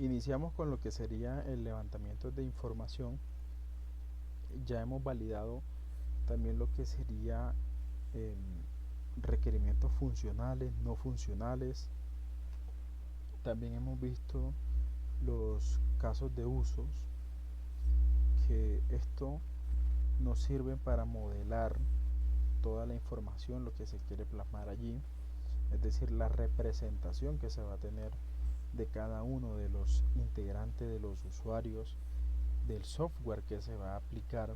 Iniciamos con lo que sería el levantamiento de información. Ya hemos validado también lo que sería eh, requerimientos funcionales, no funcionales. También hemos visto los casos de usos, que esto nos sirve para modelar toda la información, lo que se quiere plasmar allí, es decir, la representación que se va a tener de cada uno de los integrantes de los usuarios, del software que se va a aplicar.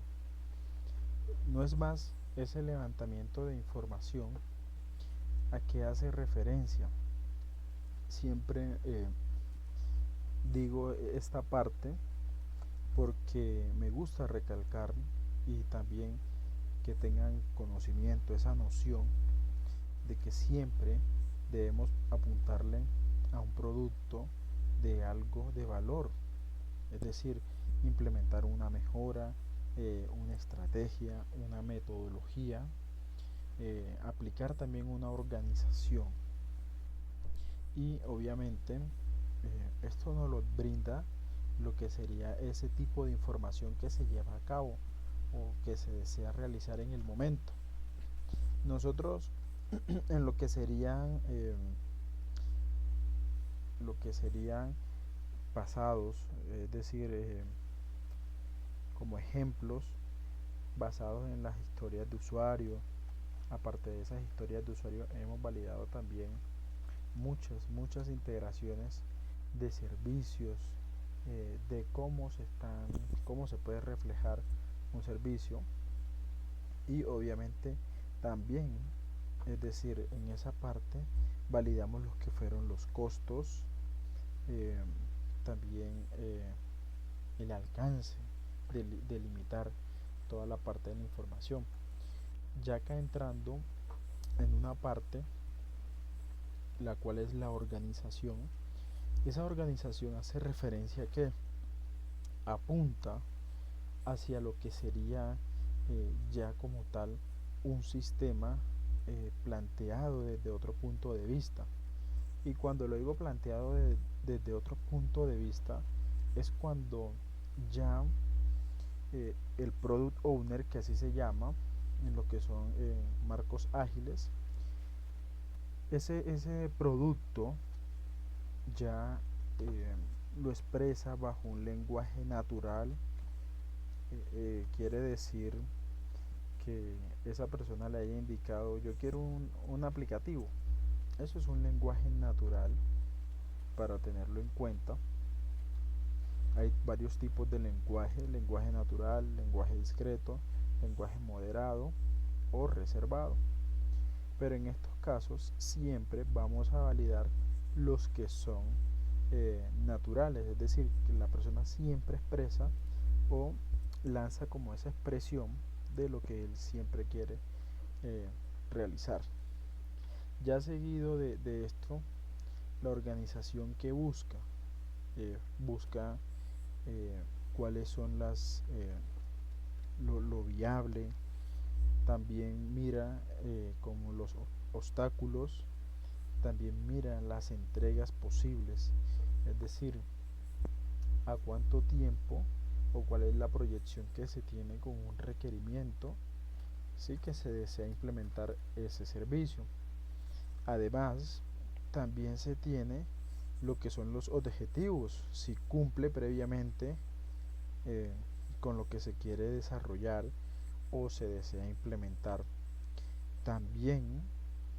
No es más ese levantamiento de información a que hace referencia. Siempre digo esta parte porque me gusta recalcar y también que tengan conocimiento, esa noción de que siempre debemos apuntarle a un producto de algo de valor, es decir, implementar una mejora, una estrategia, una metodología, aplicar también una organización. Y obviamente esto nos lo brinda lo que sería ese tipo de información que se lleva a cabo o que se desea realizar en el momento. Nosotros en lo que serían pasados, es decir, como ejemplos basados en las historias de usuario. Aparte de esas historias de usuario, hemos validado también muchas integraciones de servicios, de cómo se puede reflejar un servicio. Y obviamente también, es decir, en esa parte validamos los que fueron los costos, eh, también el alcance de limitar toda la parte de la información. Ya acá entrando en una parte la cual es la organización. Esa organización hace referencia a que apunta hacia lo que sería ya como tal un sistema planteado desde otro punto de vista. Y cuando lo digo planteado desde otro punto de vista, es cuando ya el product owner, que así se llama, en lo que son marcos ágiles, ese producto ya lo expresa bajo un lenguaje natural. Quiere decir que esa persona le haya indicado: yo quiero un aplicativo. Eso es un lenguaje natural para tenerlo en cuenta. Hay varios tipos de lenguaje: lenguaje natural, lenguaje discreto, lenguaje moderado o reservado. Pero en estos casos siempre vamos a validar los que son naturales, es decir, que la persona siempre expresa o lanza como esa expresión de lo que él siempre quiere realizar. Ya seguido de esto, la organización que busca cuáles son lo viable. También mira como los obstáculos, también mira las entregas posibles, es decir, a cuánto tiempo o cuál es la proyección que se tiene con un requerimiento, sí, que se desea implementar ese servicio. Además, también se tiene lo que son los objetivos, si cumple previamente eh, con lo que se quiere desarrollar o se desea implementar. También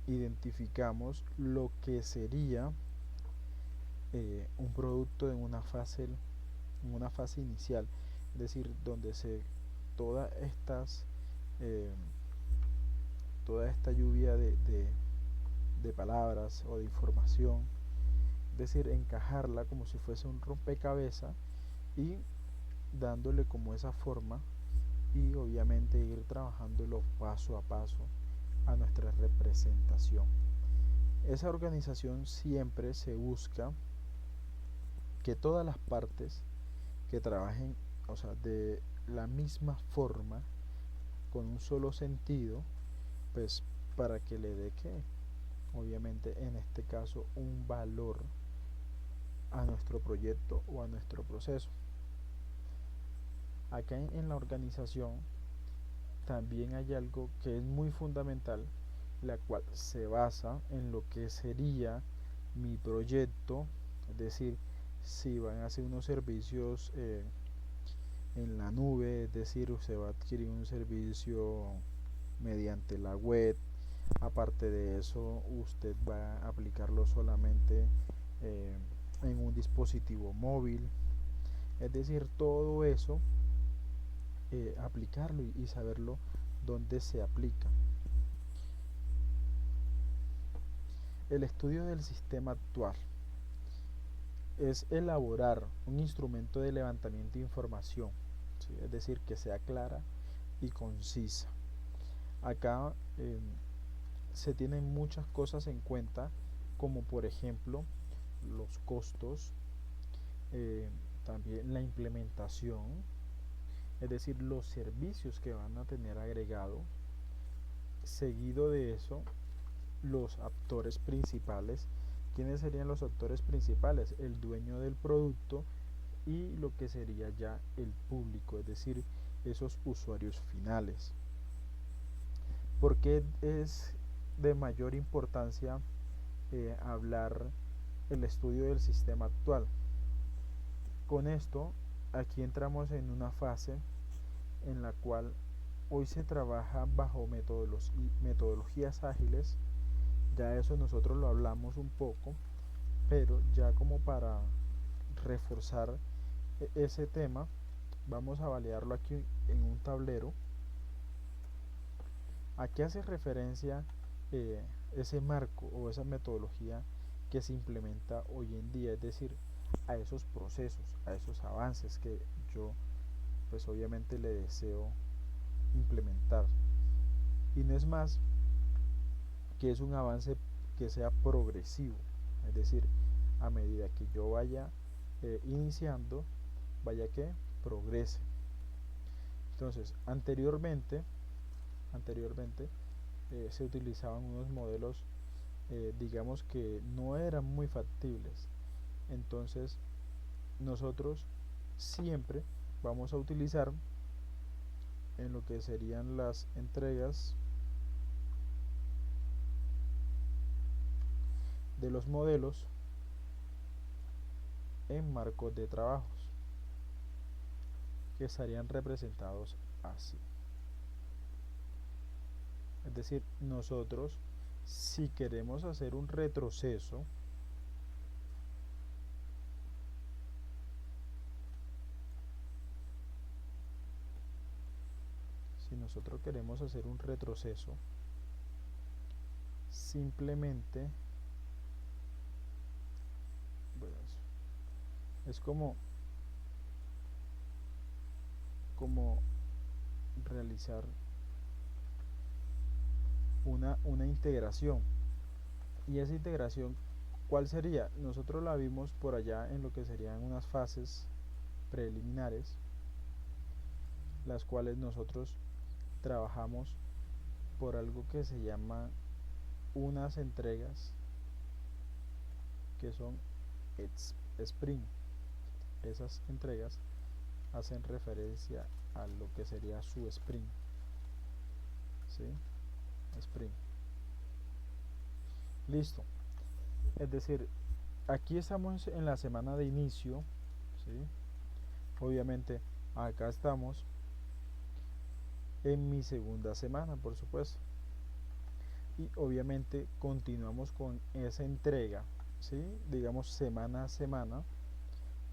identificamos lo que sería un producto en una fase inicial, es decir, donde todas estas eh, toda esta lluvia de palabras o de información, es decir, encajarla como si fuese un rompecabezas y dándole como esa forma, y obviamente ir trabajándolo paso a paso a nuestra representación. Esa organización siempre se busca que todas las partes que trabajen, o sea, de la misma forma, con un solo sentido, pues para que le dé, que obviamente en este caso, un valor a nuestro proyecto o a nuestro proceso. Acá en la organización también hay algo que es muy fundamental, la cual se basa en lo que sería mi proyecto, es decir, si van a hacer unos servicios en la nube, es decir, usted va a adquirir un servicio mediante la web, aparte de eso usted va a aplicarlo solamente en un dispositivo móvil, es decir, todo eso aplicarlo y saberlo dónde se aplica. El estudio del sistema actual es elaborar un instrumento de levantamiento de información, ¿sí? Es decir, que sea clara y concisa. Acá se tienen muchas cosas en cuenta, como por ejemplo los costos, también la implementación, es decir, los servicios que van a tener agregado. Seguido de eso, los actores principales. ¿Quiénes serían los actores principales? El dueño del producto y lo que sería ya el público, es decir, esos usuarios finales. ¿Por qué es de mayor importancia hablar el estudio del sistema actual? Con esto, aquí entramos en una fase en la cual hoy se trabaja bajo metodologías ágiles. Ya eso nosotros lo hablamos un poco, pero ya como para reforzar ese tema, vamos a validarlo aquí en un tablero. ¿A qué hace referencia ese marco o esa metodología que se implementa hoy en día? Es decir, a esos procesos, a esos avances que yo pues obviamente le deseo implementar. Y no es más que es un avance que sea progresivo, es decir, a medida que yo vaya iniciando, vaya que progrese. Entonces, anteriormente se utilizaban unos modelos digamos que no eran muy factibles. Entonces, nosotros siempre vamos a utilizar en lo que serían las entregas de los modelos en marcos de trabajos que estarían representados así. Es decir, nosotros si queremos hacer un retroceso, simplemente pues, es como realizar una integración. Y esa integración, ¿cuál sería? Nosotros la vimos por allá en lo que serían unas fases preliminares, las cuales nosotros trabajamos por algo que se llama unas entregas que son sprint. Esas entregas hacen referencia a lo que sería su sprint, ¿sí? Sprint. Listo. Es decir, aquí estamos en la semana de inicio, ¿sí? Obviamente acá estamos en mi segunda semana, por supuesto. Y obviamente continuamos con esa entrega, ¿sí? Digamos semana a semana,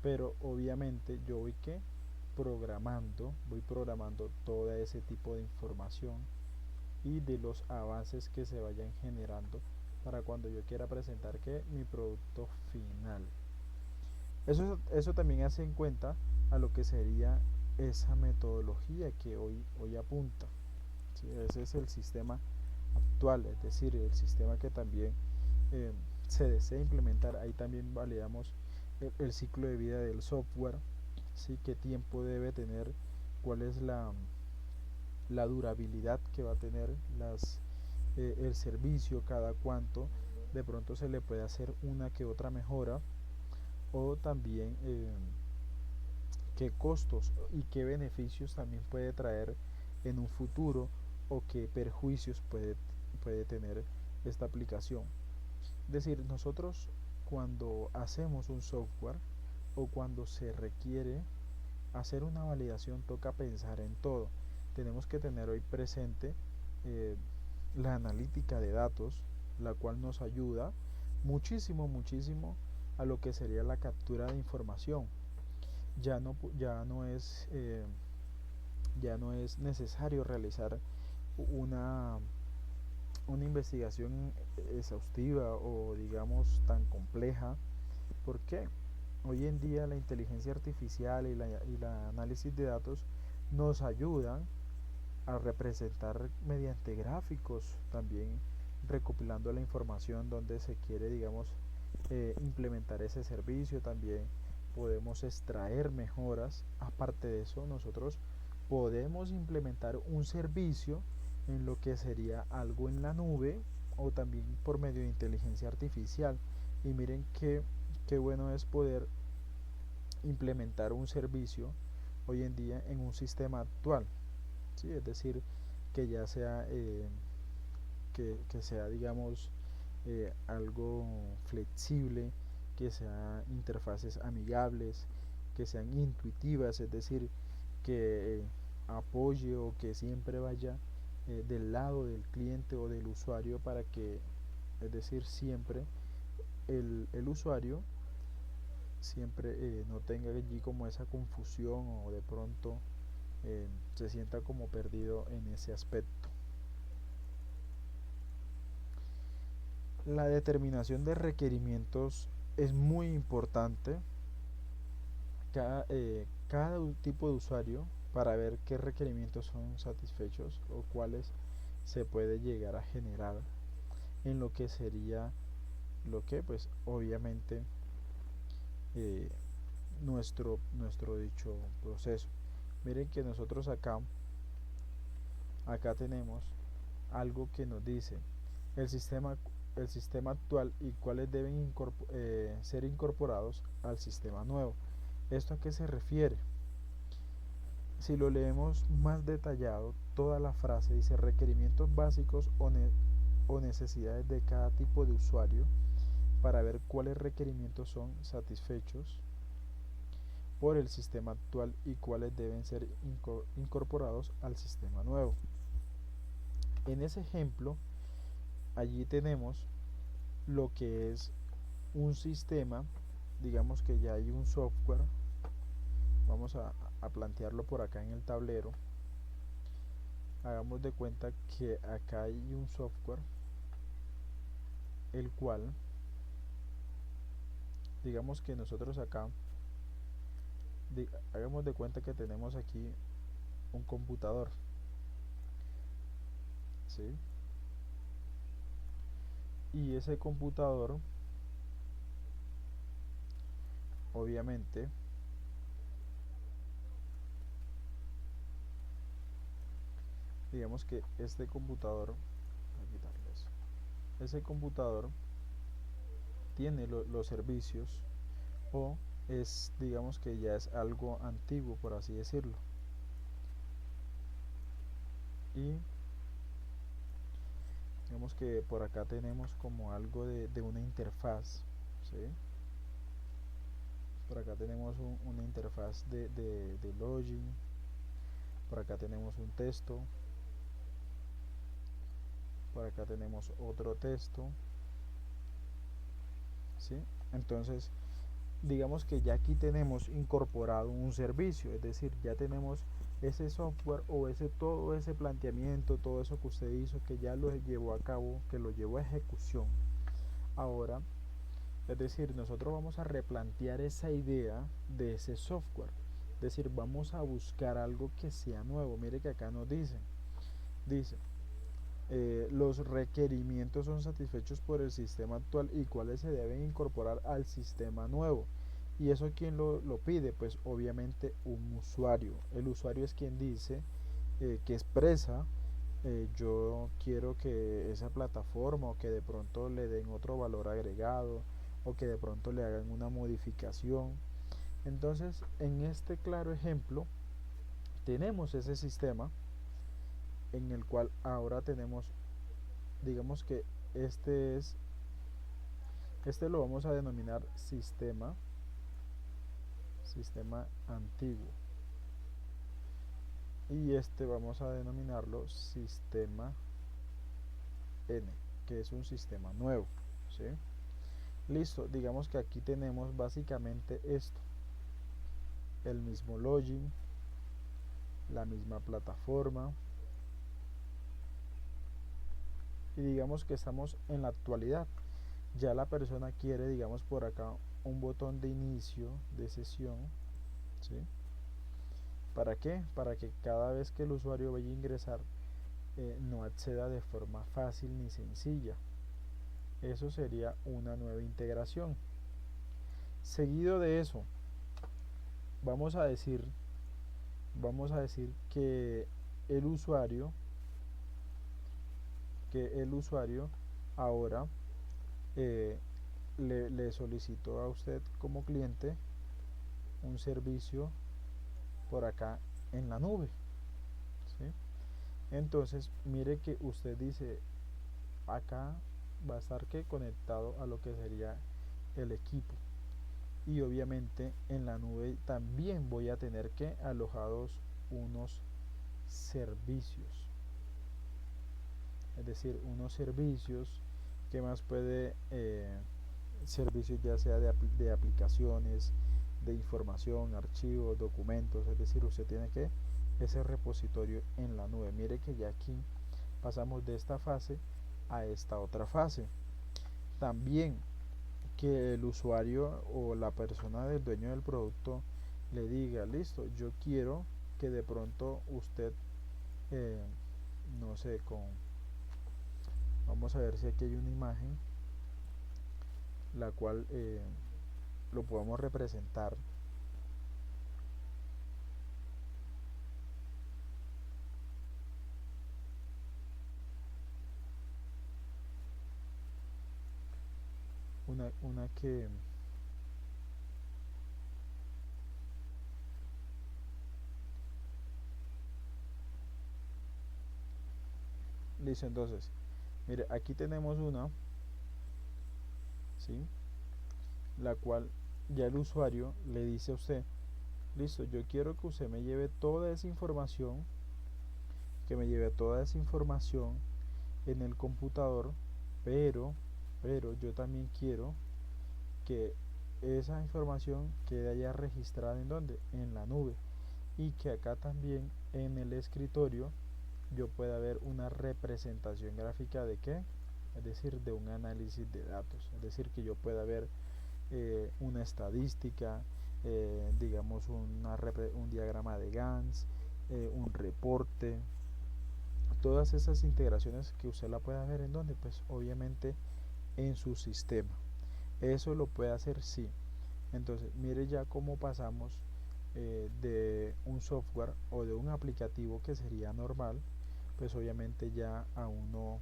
pero obviamente yo voy programando todo ese tipo de información y de los avances que se vayan generando para cuando yo quiera presentar mi producto final. Eso también hace en cuenta a lo que sería esa metodología que hoy apunta, ¿sí? Ese es el sistema actual, es decir, el sistema que también se desea implementar. Ahí también validamos el ciclo de vida del software, ¿sí? Qué tiempo debe tener, cuál es la durabilidad que va a tener el servicio, cada cuánto de pronto se le puede hacer una que otra mejora, o también qué costos y qué beneficios también puede traer en un futuro o qué perjuicios puede tener esta aplicación. Es decir, nosotros cuando hacemos un software o cuando se requiere hacer una validación toca pensar en todo. Tenemos que tener hoy presente eh, la analítica de datos, la cual nos ayuda muchísimo a lo que sería la captura de información. Ya no es ya no es necesario realizar una, una investigación exhaustiva o digamos tan compleja. ¿Por qué? Hoy en día la inteligencia artificial y la análisis de datos nos ayudan a representar mediante gráficos, también recopilando la información donde se quiere, digamos, implementar ese servicio. También podemos extraer mejoras. Aparte de eso, nosotros podemos implementar un servicio en lo que sería algo en la nube o también por medio de inteligencia artificial. Y miren qué bueno es poder implementar un servicio hoy en día en un sistema actual, ¿sí? Es decir, que ya sea que sea digamos algo flexible, que sean interfaces amigables, que sean intuitivas, es decir, que apoye o que siempre vaya del lado del cliente o del usuario para que, es decir, siempre el usuario siempre no tenga allí como esa confusión o de pronto se sienta como perdido en ese aspecto. La determinación de requerimientos es muy importante. Cada tipo de usuario para ver qué requerimientos son satisfechos o cuáles se puede llegar a generar en lo que sería lo que pues obviamente eh, nuestro dicho proceso. Miren que nosotros acá tenemos algo que nos dice el sistema, el sistema actual y cuáles deben ser incorporados al sistema nuevo. ¿Esto a qué se refiere? Si lo leemos más detallado, toda la frase dice requerimientos básicos o necesidades de cada tipo de usuario para ver cuáles requerimientos son satisfechos por el sistema actual y cuáles deben ser incorporados al sistema nuevo. En ese ejemplo, allí tenemos lo que es un sistema, digamos que ya hay un software, vamos a plantearlo por acá en el tablero. Hagamos de cuenta que acá hay un software el cual digamos que nosotros acá hagamos de cuenta que tenemos aquí un computador, ¿sí? Y ese computador obviamente digamos que este computador voy a quitarle eso. Ese computador tiene los servicios o es digamos que ya es algo antiguo por así decirlo. Y digamos que por acá tenemos como algo de una interfaz, ¿sí? Por acá tenemos una interfaz de login. Por acá tenemos un texto. Por acá tenemos otro texto, ¿sí? Entonces digamos que ya aquí tenemos incorporado un servicio, es decir, ya tenemos ese software o todo ese planteamiento, todo eso que usted hizo, que ya lo llevó a cabo, que lo llevó a ejecución. Ahora, es decir, nosotros vamos a replantear esa idea de ese software. Es decir, vamos a buscar algo que sea nuevo. Mire que acá nos dice, los requerimientos son satisfechos por el sistema actual y cuáles se deben incorporar al sistema nuevo. ¿Y eso quién lo pide? Pues obviamente un usuario. El usuario es quien dice, que expresa, yo quiero que esa plataforma o que de pronto le den otro valor agregado o que de pronto le hagan una modificación. Entonces, en este claro ejemplo, tenemos ese sistema en el cual ahora tenemos, digamos que este es, este lo vamos a denominar sistema antiguo, y este vamos a denominarlo sistema N, que es un sistema nuevo, ¿sí? Listo, digamos que aquí tenemos básicamente esto, el mismo login, la misma plataforma, y digamos que estamos en la actualidad. Ya la persona quiere, digamos por acá, un botón de inicio de sesión, ¿sí? ¿Para qué? Para que cada vez que el usuario vaya a ingresar no acceda de forma fácil ni sencilla. Eso sería una nueva integración. Seguido de eso, vamos a decir que el usuario ahora eh, le solicitó a usted como cliente un servicio por acá en la nube, ¿sí? Entonces mire que usted dice acá va a estar que conectado a lo que sería el equipo, y obviamente en la nube también voy a tener que alojados unos servicios, es decir, unos servicios que más puede servicios ya sea de aplicaciones, de información, archivos, documentos, es decir, usted tiene que ese repositorio en la nube. Mire que ya aquí pasamos de esta fase a esta otra fase. También que el usuario o la persona del dueño del producto le diga, listo, yo quiero que de pronto usted, eh, no sé, vamos a ver si aquí hay una imagen la cual lo podemos representar. Una que listo. Entonces mire, aquí tenemos una, ¿sí? La cual ya el usuario le dice a usted, listo, yo quiero que usted me lleve toda esa información, en el computador, pero yo también quiero que esa información quede allá registrada en donde, en la nube, y que acá también en el escritorio yo pueda ver una representación gráfica de qué, es decir, de un análisis de datos, es decir, que yo pueda ver una estadística, digamos un diagrama de Gantt, un reporte, todas esas integraciones que usted la pueda ver en donde, pues obviamente en su sistema. Eso lo puede hacer, sí. Entonces mire ya cómo pasamos de un software o de un aplicativo que sería normal, pues obviamente ya a uno,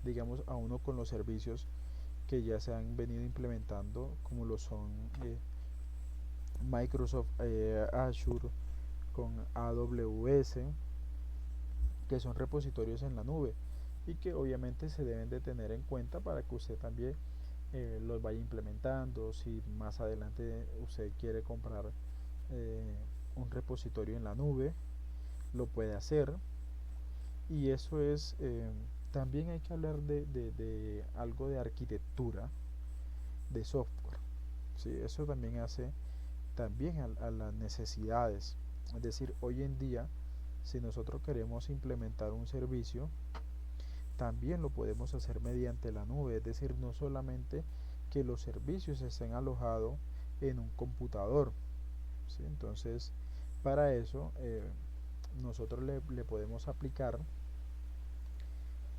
digamos, a uno con los servicios que ya se han venido implementando, como lo son Microsoft Azure con AWS, que son repositorios en la nube y que obviamente se deben de tener en cuenta para que usted también los vaya implementando. Si más adelante usted quiere comprar un repositorio en la nube, lo puede hacer. Y eso es, también hay que hablar de algo de arquitectura de software, ¿sí? Eso también hace también a las necesidades. Es decir, hoy en día, si nosotros queremos implementar un servicio, también lo podemos hacer mediante la nube, es decir, no solamente que los servicios estén alojados en un computador, ¿sí? Entonces, para eso nosotros le podemos aplicar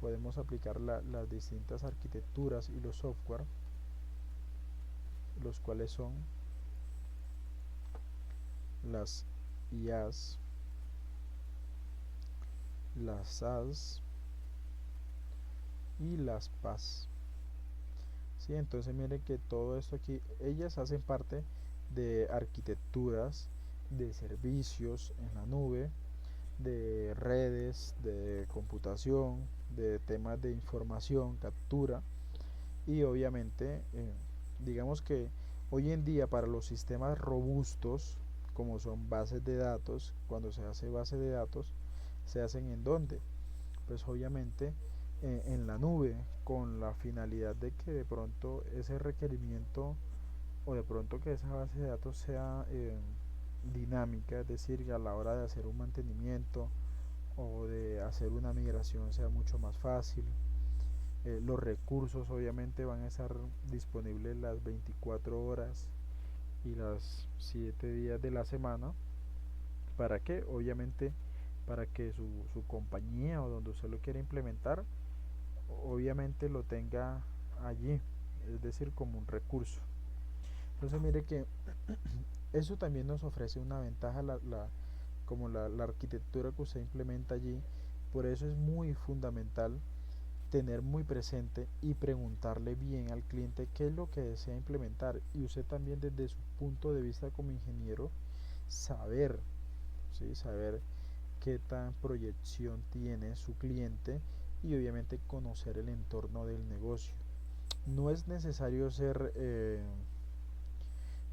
las distintas arquitecturas y los software, los cuales son las IaaS, las SaaS y las PaaS, ¿sí? Entonces mire que todo esto aquí, ellas hacen parte de arquitecturas, de servicios en la nube, de redes, de computación, de temas de información, captura y obviamente digamos que hoy en día para los sistemas robustos como son bases de datos, cuando se hace base de datos, se hacen en dónde? Pues obviamente en la nube con la finalidad de que de pronto ese requerimiento o de pronto que esa base de datos sea dinámica, es decir, a la hora de hacer un mantenimiento o de hacer una migración sea mucho más fácil. Los recursos obviamente van a estar disponibles las 24 horas y las 7 días de la semana. ¿Para qué? Obviamente para que su compañía o donde usted lo quiera implementar, obviamente lo tenga allí, es decir, como un recurso. Entonces mire que eso también nos ofrece una ventaja como la arquitectura que usted implementa allí. Por eso es muy fundamental tener muy presente y preguntarle bien al cliente qué es lo que desea implementar y usted también desde su punto de vista como ingeniero saber, ¿sí? Saber qué tan proyección tiene su cliente y obviamente conocer el entorno del negocio. No es necesario ser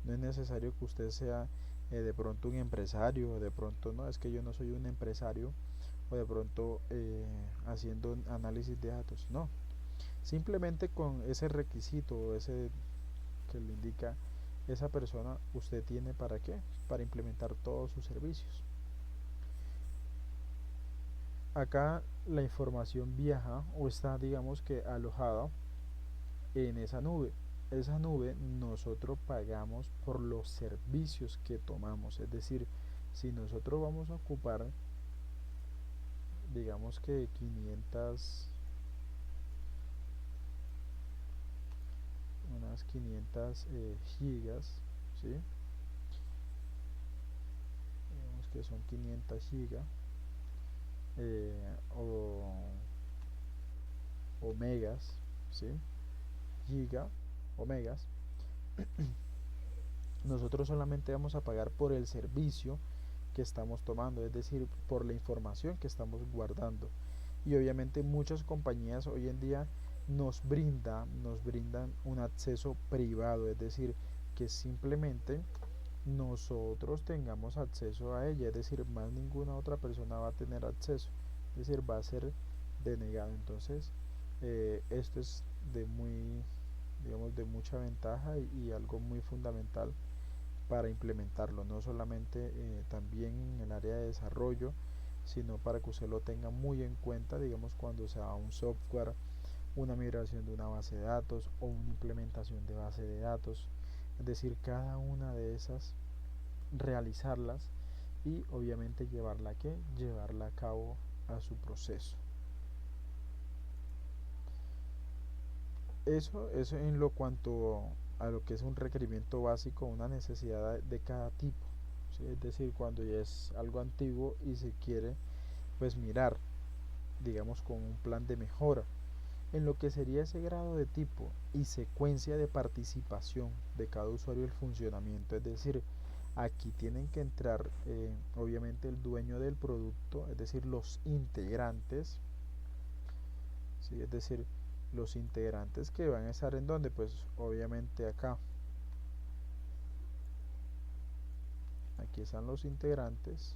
no es necesario que usted sea de pronto un empresario, de pronto no, es que yo no soy un empresario o de pronto haciendo análisis de datos, no. Simplemente con ese requisito, ese que le indica esa persona, usted tiene para qué, para implementar todos sus servicios. Acá la información viaja o está digamos que alojada en esa nube. Esa nube nosotros pagamos por los servicios que tomamos, es decir, si nosotros vamos a ocupar digamos que 500 unas 500 gigas, ¿sí? Digamos que son 500 gigas eh, o, o megas, ¿sí? Giga o megas, nosotros solamente vamos a pagar por el servicio que estamos tomando, es decir, por la información que estamos guardando. Y obviamente muchas compañías hoy en día nos brindan un acceso privado, es decir, que simplemente nosotros tengamos acceso a ella, es decir, más ninguna otra persona va a tener acceso, es decir, va a ser denegado. Entonces, esto es de muy, digamos, de mucha ventaja y algo muy fundamental para implementarlo, no solamente también en el área de desarrollo, sino para que usted lo tenga muy en cuenta, digamos, cuando sea un software, una migración de una base de datos o una implementación de base de datos, es decir, cada una de esas realizarlas y obviamente llevarla a cabo a su proceso. Eso en lo cuanto a lo que es un requerimiento básico, una necesidad de cada tipo, ¿sí? Es decir, cuando ya es algo antiguo y se quiere pues mirar, digamos, con un plan de mejora en lo que sería ese grado de tipo y secuencia de participación de cada usuario el funcionamiento, es decir, aquí tienen que entrar obviamente el dueño del producto, es decir, los integrantes, ¿sí? Es decir, los integrantes que van a estar en donde, pues obviamente acá, aquí están los integrantes,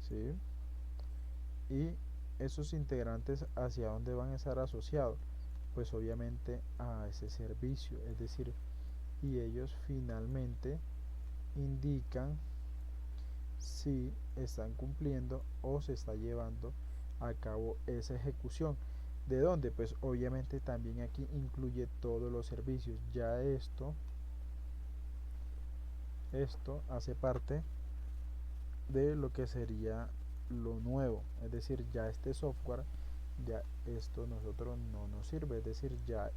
¿sí? Y esos integrantes hacia dónde van a estar asociados, pues obviamente a ese servicio, es decir, y ellos finalmente indican si están cumpliendo o se está llevando a cabo esa ejecución. ¿De dónde? Pues obviamente también aquí incluye todos los servicios. Ya esto hace parte de lo que sería lo nuevo. Es decir, ya este software, ya esto nosotros no nos sirve. Es decir, ya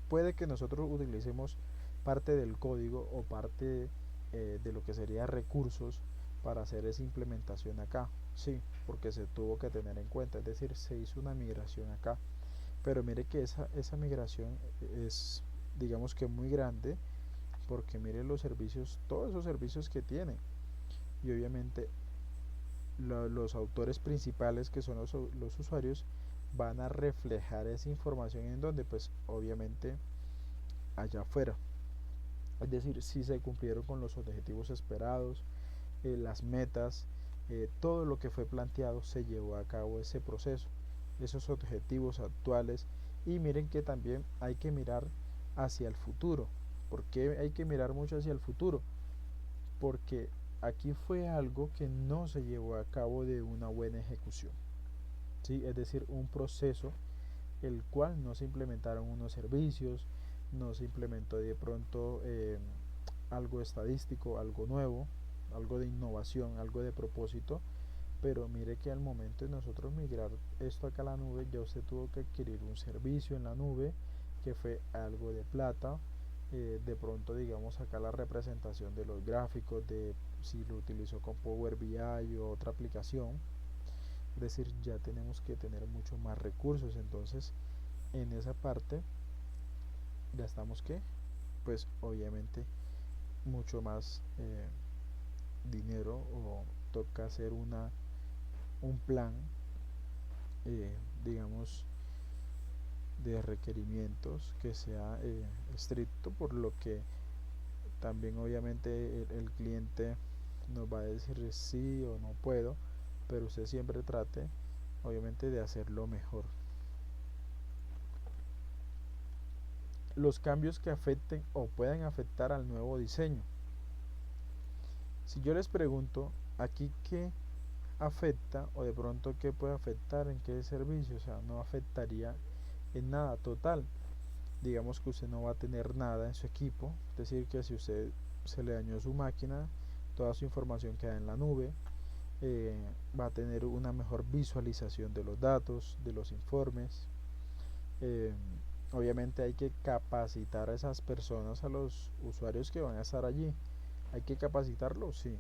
puede que nosotros utilicemos parte del código o parte de lo que sería recursos para hacer esa implementación acá, sí, porque se tuvo que tener en cuenta, es decir, se hizo una migración acá, Pero mire que esa migración es, digamos que muy grande, porque mire los servicios, todos esos servicios que tiene. Y obviamente los autores principales, que son los usuarios, van a reflejar esa información en donde, pues obviamente allá afuera. Es decir, si se cumplieron con los objetivos esperados, las metas, todo lo que fue planteado, se llevó a cabo ese proceso, esos objetivos actuales. Y miren que también hay que mirar hacia el futuro. ¿Por qué hay que mirar mucho hacia el futuro? Porque aquí fue algo que no se llevó a cabo de una buena ejecución, ¿sí? Es decir, un proceso el cual no se implementaron unos servicios, no se implementó de pronto algo estadístico, algo nuevo, algo de innovación, algo de propósito. Pero mire que al momento de nosotros migrar esto acá a la nube, ya usted tuvo que adquirir un servicio en la nube, que fue algo de plata. De pronto, digamos, acá la representación de los gráficos, de si lo utilizó con Power BI o otra aplicación. Es decir, ya tenemos que tener mucho más recursos. Entonces, en esa parte gastamos que, pues obviamente, mucho más dinero, o toca hacer un plan, digamos, de requerimientos que sea estricto, por lo que también obviamente el cliente nos va a decir sí o no puedo, pero usted siempre trate obviamente de hacerlo mejor. Los cambios que afecten o puedan afectar al nuevo diseño. Si yo les pregunto aquí qué afecta, o de pronto qué puede afectar en qué servicio, o sea, no afectaría en nada total. Digamos que usted no va a tener nada en su equipo, es decir, que si usted se le dañó su máquina, toda su información queda en la nube. Va a tener una mejor visualización de los datos, de los informes. eh, Obviamente hay que capacitar a esas personas, a los usuarios que van a estar allí. Hay que capacitarlos, sí,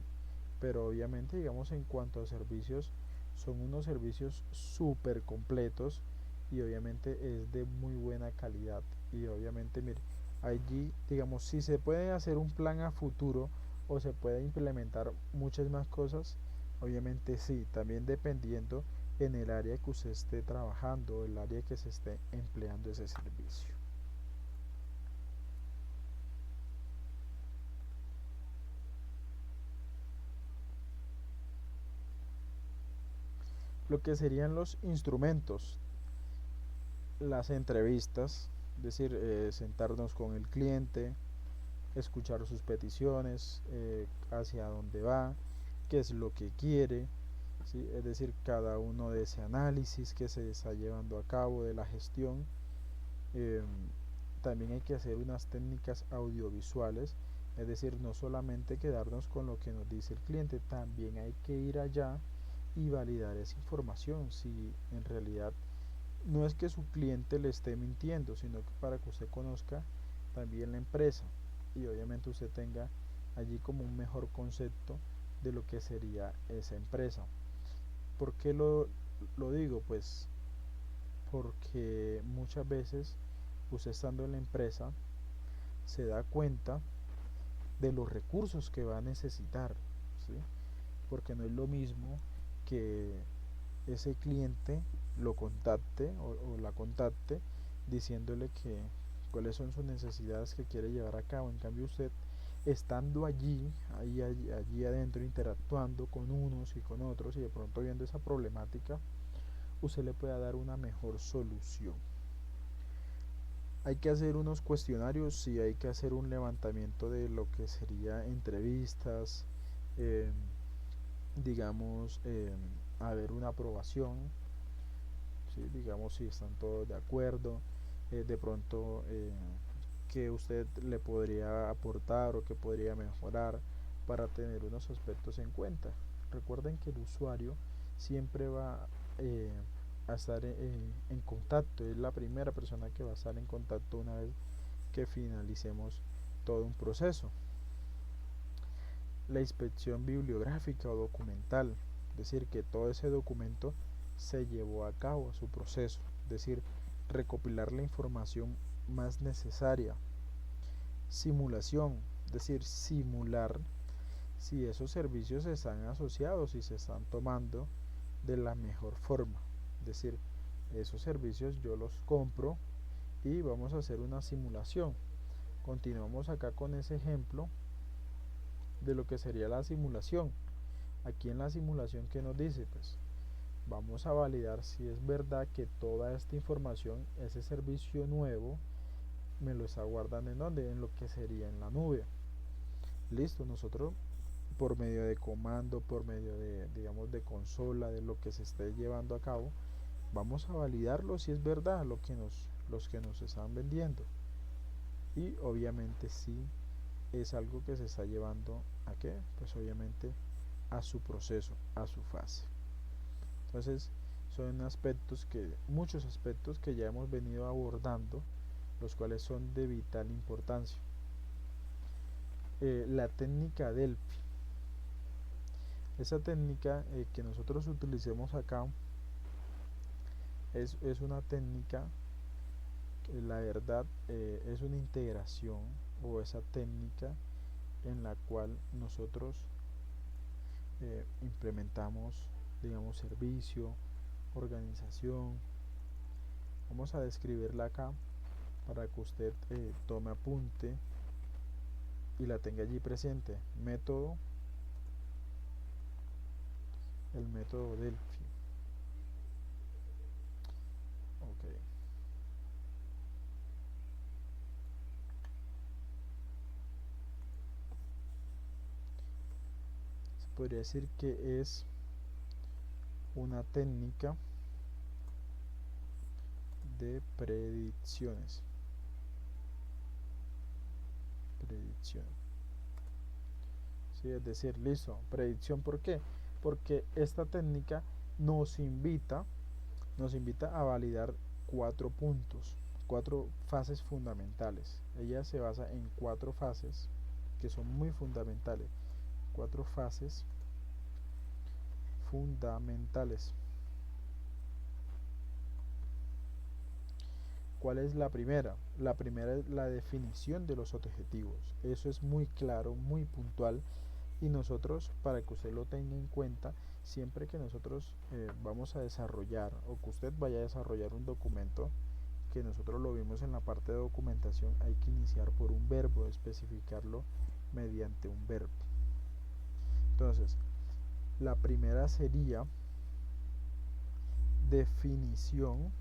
pero obviamente, digamos, en cuanto a servicios, son unos servicios súper completos, y obviamente es de muy buena calidad. Y obviamente, mire, allí, digamos, si se puede hacer un plan a futuro o se puede implementar muchas más cosas, obviamente sí, también dependiendo en el área que usted esté trabajando, el área que se esté empleando ese servicio. Lo que serían los instrumentos, las entrevistas, es decir, sentarnos con el cliente, escuchar sus peticiones, hacia dónde va, qué es lo que quiere, ¿sí? Es decir, cada uno de ese análisis que se está llevando a cabo de la gestión. Eh, También hay que hacer unas técnicas audiovisuales, es decir, no solamente quedarnos con lo que nos dice el cliente, también hay que ir allá y validar esa información, si en realidad no es que su cliente le esté mintiendo, sino que para que usted conozca también la empresa, y obviamente usted tenga allí como un mejor concepto de lo que sería esa empresa. ¿Por qué lo digo? Pues porque muchas veces usted, estando en la empresa, se da cuenta de los recursos que va a necesitar, ¿sí? Porque no es lo mismo que ese cliente lo contacte, o la contacte, diciéndole que cuáles son sus necesidades que quiere llevar a cabo. En cambio, usted, estando allí adentro, interactuando con unos y con otros, y de pronto viendo esa problemática, usted le pueda dar una mejor solución. Hay que hacer unos cuestionarios, sí, hay que hacer un levantamiento de lo que sería entrevistas, eh, digamos, a ver una aprobación, ¿sí? Digamos, si están todos de acuerdo, de pronto, que usted le podría aportar o que podría mejorar, para tener unos aspectos en cuenta. Recuerden que el usuario siempre va, a estar en contacto, es la primera persona que va a estar en contacto una vez que finalicemos todo un proceso. La inspección bibliográfica o documental, es decir, que todo ese documento se llevó a cabo su proceso, es decir, recopilar la información más necesaria. Simulación, es decir, simular si esos servicios están asociados y se están tomando de la mejor forma. Es decir, esos servicios yo los compro y vamos a hacer una simulación. Continuamos acá con ese ejemplo de lo que sería la simulación. Aquí en la simulación, ¿qué nos dice? Pues vamos a validar si es verdad que toda esta información, ese servicio nuevo, me lo está guardando en donde, en lo que sería en la nube. Listo, nosotros por medio de comando, por medio de, digamos, de consola, de lo que se esté llevando a cabo, vamos a validarlo si es verdad los que nos están vendiendo. Y obviamente si es algo que se está llevando a qué, pues obviamente a su proceso, a su fase. Entonces son muchos aspectos que ya hemos venido abordando, los cuales son de vital importancia. La técnica Delphi. Esa técnica que nosotros utilicemos acá es una técnica que la verdad es una integración, o esa técnica en la cual nosotros implementamos, digamos, servicio, organización. Vamos a describirla acá para que usted tome apunte y la tenga allí presente. El método Delphi. Ok. Se podría decir que es una técnica de predicciones. ¿Sí? Es decir, listo, predicción, ¿por qué? Porque esta técnica nos invita a validar 4 puntos, 4 fases fundamentales. Ella se basa en 4 fases que son muy fundamentales. 4 fases fundamentales. ¿Cuál es la primera? La primera es la definición de los objetivos. Eso es muy claro, muy puntual, y nosotros, para que usted lo tenga en cuenta, siempre que nosotros vamos a desarrollar, o que usted vaya a desarrollar un documento, que nosotros lo vimos en la parte de documentación, hay que iniciar por un verbo, especificarlo mediante un verbo. Entonces, la primera sería definición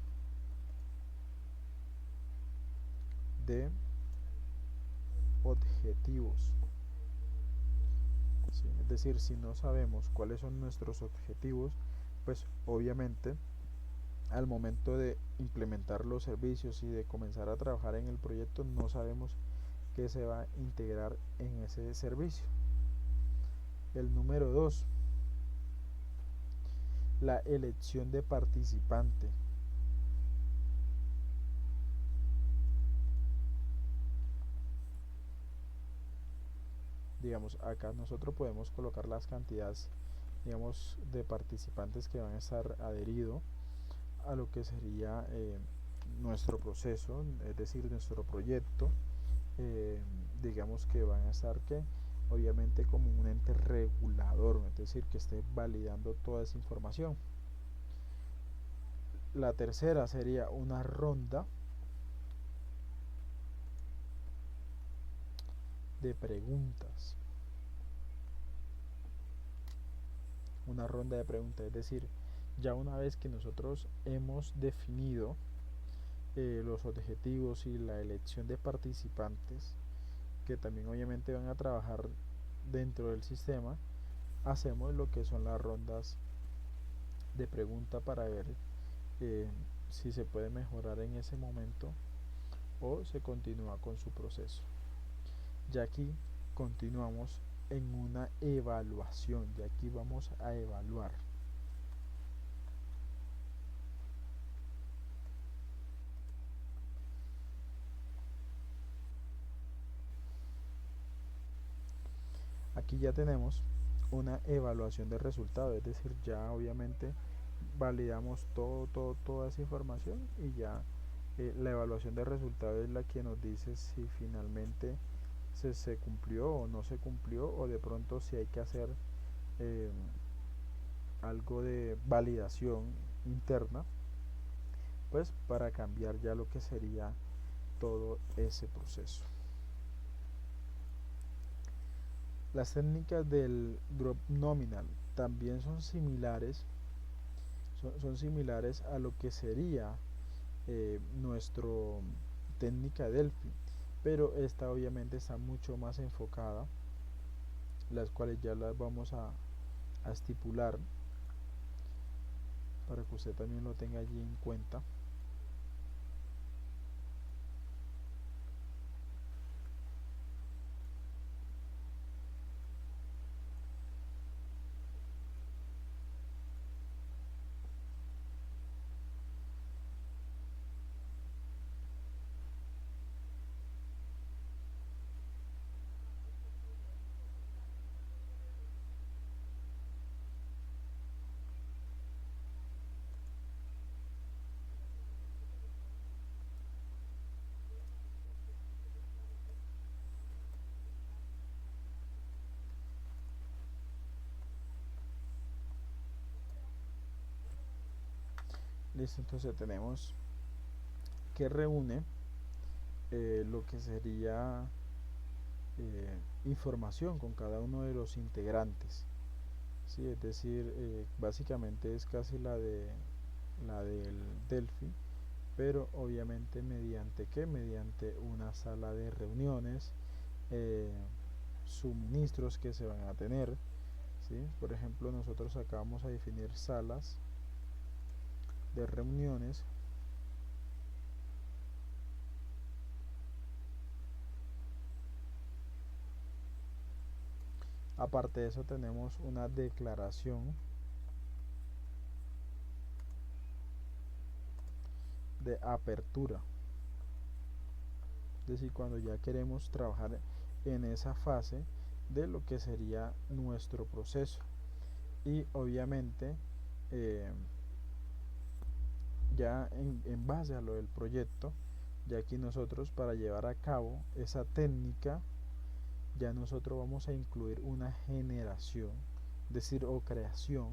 de objetivos. ¿Sí? Es decir, si no sabemos cuáles son nuestros objetivos, pues obviamente al momento de implementar los servicios y de comenzar a trabajar en el proyecto, no sabemos qué se va a integrar en ese servicio. El número 2, la elección de participante. Digamos, acá nosotros podemos colocar las cantidades, digamos, de participantes que van a estar adheridos a lo que sería nuestro proceso, es decir, nuestro proyecto. Digamos que van a estar que obviamente como un ente regulador, es decir, que esté validando toda esa información. La tercera sería una ronda de preguntas. Una ronda de preguntas, es decir, ya una vez que nosotros hemos definido los objetivos y la elección de participantes, que también obviamente van a trabajar dentro del sistema, hacemos lo que son las rondas de pregunta para ver si se puede mejorar en ese momento o se continúa con su proceso. Ya aquí continuamos en una evaluación, y aquí vamos a evaluar. Aquí ya tenemos una evaluación de resultados, es decir, ya obviamente validamos toda esa información y ya la evaluación de resultados es la que nos dice si finalmente se cumplió o no se cumplió, o de pronto si hay que hacer eh, algo de validación interna, pues para cambiar ya lo que sería todo ese proceso. Las técnicas del drop nominal también son similares a lo que sería nuestro técnica Delphi, pero esta obviamente está mucho más enfocada, las cuales ya las vamos a estipular para que usted también lo tenga allí en cuenta. Listo, entonces tenemos que reúne lo que sería información con cada uno de los integrantes, ¿sí? Es decir, básicamente es casi la del Delphi, pero obviamente mediante qué, mediante una sala de reuniones, eh, suministros que se van a tener, ¿sí? Por ejemplo, nosotros acá vamos a definir salas de reuniones. Aparte de eso tenemos una declaración de apertura, es decir, cuando ya queremos trabajar en esa fase de lo que sería nuestro proceso. Y obviamente eh, ya en base a lo del proyecto, ya aquí nosotros para llevar a cabo esa técnica, ya nosotros vamos a incluir una generación, es decir, o creación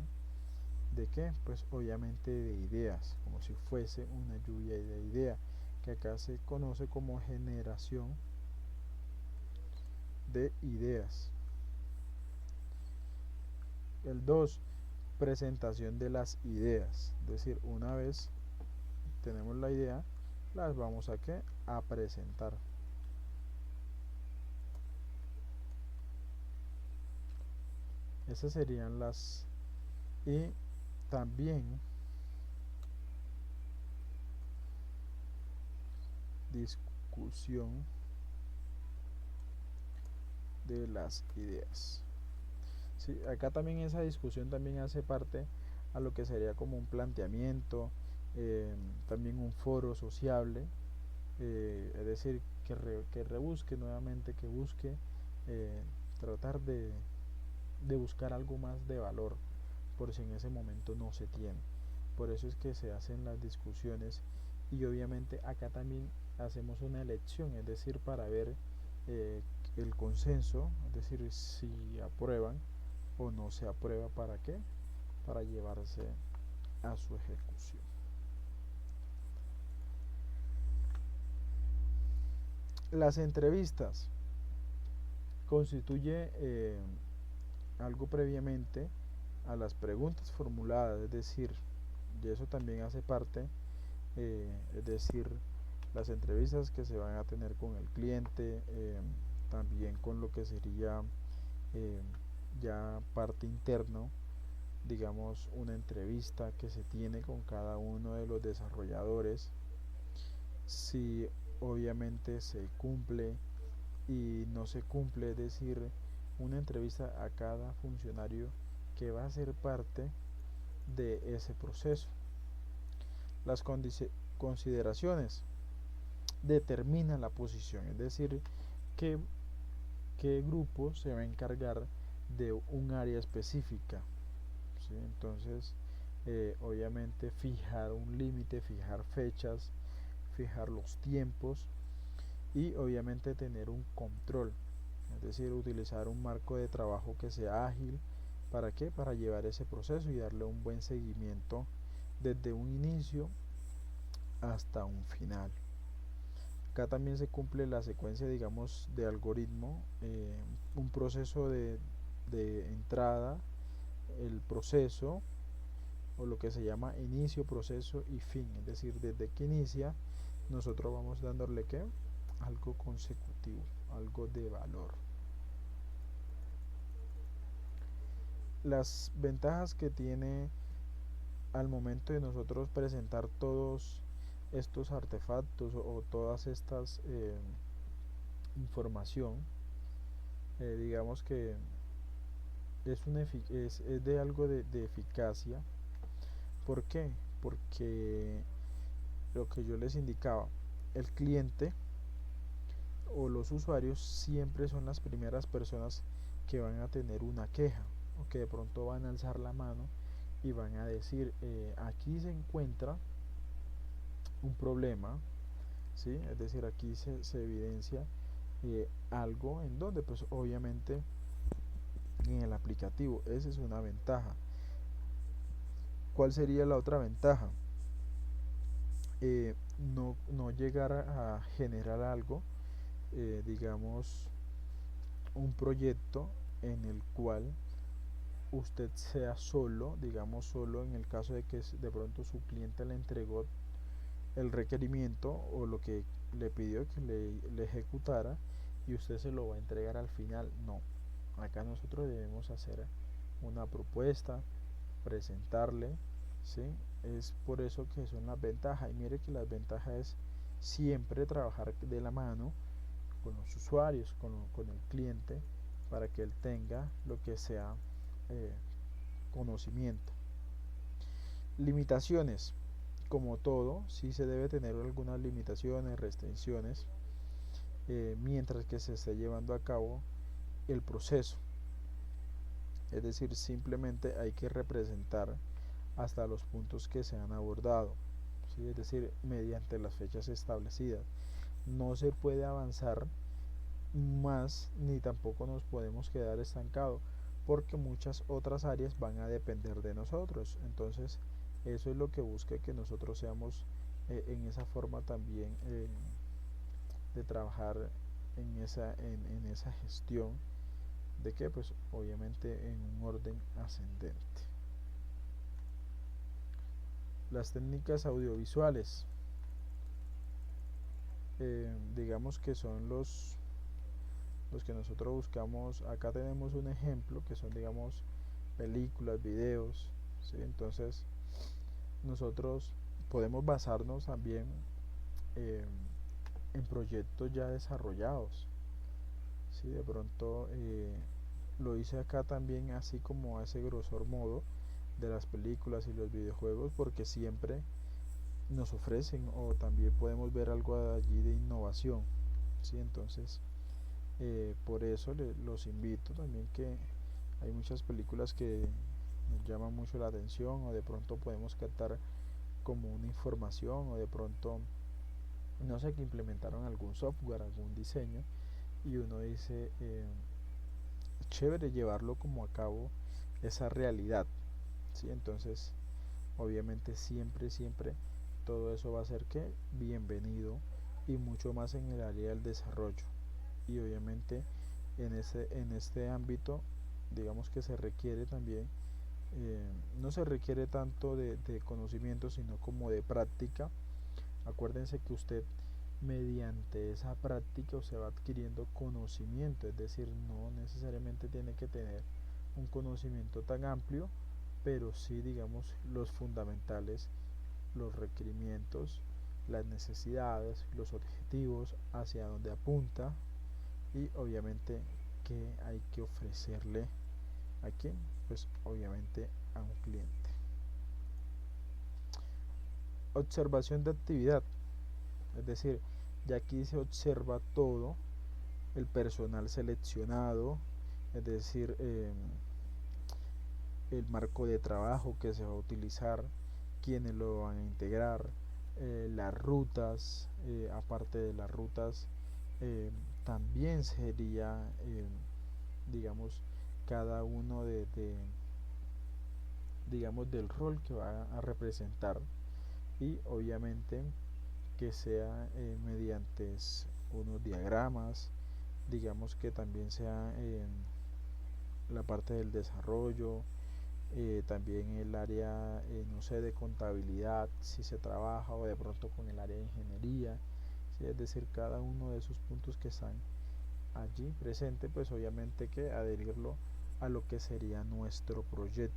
de qué, pues obviamente de ideas, como si fuese una lluvia de ideas, que acá se conoce como generación de ideas. El 2, presentación de las ideas, es decir, una vez tenemos la idea, las vamos a qué, a presentar. Esas serían las. Y también discusión de las ideas. Sí, acá también esa discusión también hace parte a lo que sería como un planteamiento, también un foro sociable, es decir, que rebusque nuevamente, que busque tratar de buscar algo más de valor, por si en ese momento no se tiene. Por eso es que se hacen las discusiones, y obviamente acá también hacemos una elección, es decir, para ver eh, el consenso, es decir, si aprueban o no se aprueba, ¿para qué? Para llevarse a su ejecución. Las entrevistas constituye algo previamente a las preguntas formuladas, es decir, y eso también hace parte, es decir, las entrevistas que se van a tener con el cliente, también con lo que sería eh, ya parte interno, digamos una entrevista que se tiene con cada uno de los desarrolladores, si obviamente se cumple y no se cumple, es decir, una entrevista a cada funcionario que va a ser parte de ese proceso. Las consideraciones determinan la posición, es decir, qué, qué grupo se va a encargar de un área específica, ¿sí? Entonces, obviamente fijar un límite, fijar fechas, fijar los tiempos y obviamente tener un control, es decir, utilizar un marco de trabajo que sea ágil. ¿Para qué? Para llevar ese proceso y darle un buen seguimiento desde un inicio hasta un final. Acá también se cumple la secuencia, digamos, de algoritmo, un proceso de entrada, el proceso o lo que se llama inicio, proceso y fin, es decir, desde que inicia nosotros vamos dándole que algo consecutivo, algo de valor. Las ventajas que tiene al momento de nosotros presentar todos estos artefactos o todas estas información, digamos que es de algo de eficacia. ¿Por qué? Porque lo que yo les indicaba, el cliente o los usuarios siempre son las primeras personas que van a tener una queja o que de pronto van a alzar la mano y van a decir, aquí se encuentra un problema, ¿sí? Es decir, aquí se evidencia algo en donde pues obviamente en el aplicativo. Esa es una ventaja. ¿Cuál sería la otra ventaja? No llegar a generar algo, digamos, un proyecto en el cual usted sea solo, digamos solo en el caso de que de pronto su cliente le entregó el requerimiento o lo que le pidió que le ejecutara y usted se lo va a entregar al final. No, acá nosotros debemos hacer una propuesta, presentarle, ¿sí? Es por eso que son las ventajas. Y mire que las ventajas es siempre trabajar de la mano con los usuarios, con el cliente, para que él tenga lo que sea eh, conocimiento. Limitaciones. Como todo, sí se debe tener algunas limitaciones, restricciones, mientras que se esté llevando a cabo el proceso. Es decir, simplemente hay que representar hasta los puntos que se han abordado, ¿sí? Es decir, mediante las fechas establecidas. No se puede avanzar más ni tampoco nos podemos quedar estancados porque muchas otras áreas van a depender de nosotros. Entonces, eso es lo que busca que nosotros seamos en esa forma también de trabajar en esa gestión de que pues obviamente en un orden ascendente. Las técnicas audiovisuales, digamos que son los que nosotros buscamos. Acá tenemos un ejemplo que son, digamos, películas, videos, ¿sí? Entonces nosotros podemos basarnos también eh, en proyectos ya desarrollados, ¿sí? De pronto lo hice acá también así como a ese grosor modo de las películas y los videojuegos porque siempre nos ofrecen o también podemos ver algo allí de innovación, ¿sí? Entonces por eso los invito también que hay muchas películas que nos llaman mucho la atención o de pronto podemos captar como una información o de pronto no sé, que implementaron algún software, algún diseño y uno dice chévere llevarlo como a cabo esa realidad, ¿sí? Entonces obviamente siempre todo eso va a ser que bienvenido y mucho más en el área del desarrollo y obviamente en este ámbito digamos que se requiere también no se requiere tanto de conocimiento sino como de práctica. Acuérdense que usted mediante esa práctica se va adquiriendo conocimiento, es decir, no necesariamente tiene que tener un conocimiento tan amplio, pero sí digamos los fundamentales, los requerimientos, las necesidades, los objetivos, hacia dónde apunta y obviamente qué hay que ofrecerle a quién, pues obviamente a un cliente. Observación de actividad, es decir, ya aquí se observa todo, el personal seleccionado, es decir, el marco de trabajo que se va a utilizar, quiénes lo van a integrar, las rutas, aparte de las rutas, eh, también sería, digamos, cada uno digamos, del rol que va a representar, y obviamente que sea mediante unos diagramas, digamos que también sea la parte del desarrollo, también el área, no sé, de contabilidad, si se trabaja, o de pronto con el área de ingeniería, ¿sí? Es decir, cada uno de esos puntos que están allí presente, pues obviamente que adherirlo a lo que sería nuestro proyecto.